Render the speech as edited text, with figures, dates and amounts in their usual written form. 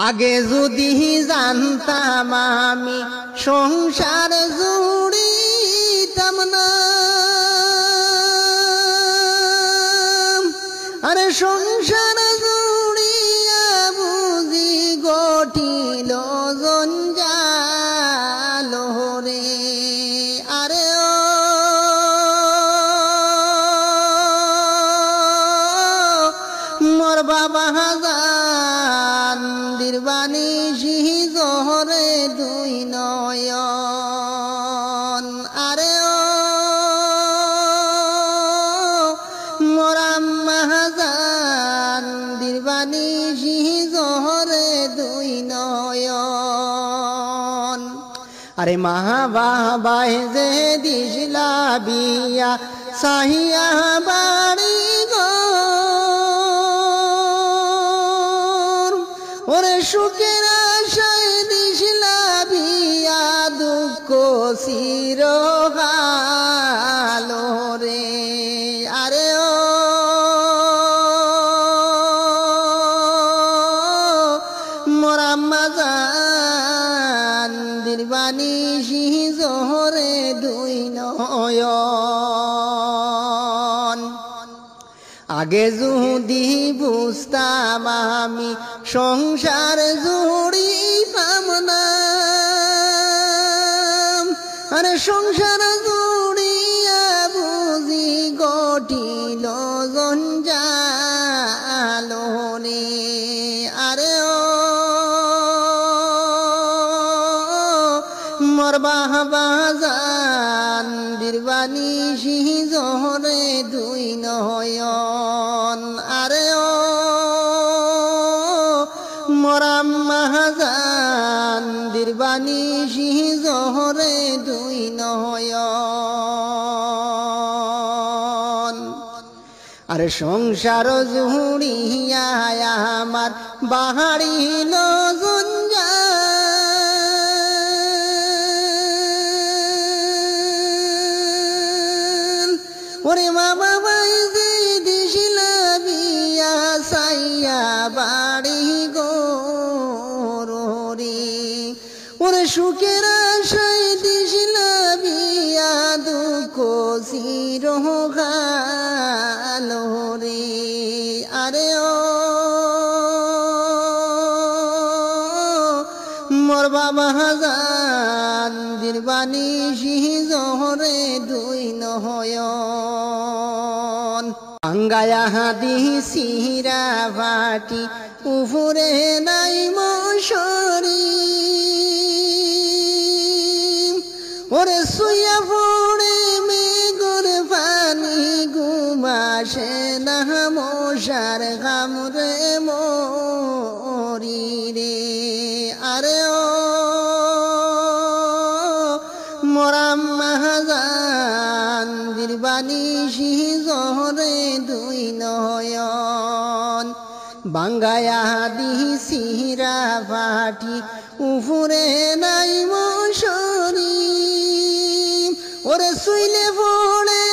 আগে যদি জানতাম আমি সংসার জুড়িতাম না, আরে সংসার জুড়িয়া বুঝি গঠিল জঞ্জাল রে। আরে ও মোর বাবা জানদির বাণী জহরে দুই নয়ন। আরে ও মোর আম্মা জানদির বাণী জহরে দুই নয়ন। আরে মা বাবাই যে দিশলা বিয়া সাহিয়া বাড়ি ওরে সুখের আশায় দিশলা বিয়া দুঃখ চিরকাল রে। আরে ও মোর আম্মা জানদির বাণী জহরে দুই নয়ন। আগে যদি বুঝতাম আমি সংসার জুড়িতাম না, আরে সংসার জুড়িয়া বুঝি গঠিল জঞ্জাল রে। আরে ও মোর বাবা জানদির বাণী জহরে দুই নয়ন। আরে ও মোর আম্মা জানদির বাণী জহরে দুই নয়ন। আরে সংসার জুড়িয়া আমার বাহারিল জঞ্জাল। ওরে মা বাবাই যে দিশলা বিয়া সাইয়া বাড়ি গোরে, ওরে সুখের আশায় দিশলা বিয়া দুঃখ চিরকাল রে। আরে ও মোর বাবা জানদির বাণী জহরে দুই নয়ন। আঙ্গায়া দিছিরা ভাটি উপরে নাই মশারি, ওরে শুইয়া পড়ে মেঘর পানি ঘুমাসে না মশার কামড়ে মরি রে। আরে ও মোর আম্মা জানদির বাণী জহরে দুই নয়ন। বাঙ্গায়া দিছিরা ভাটি উপরে নাই মশারি, ওরে শুইলে পড়ে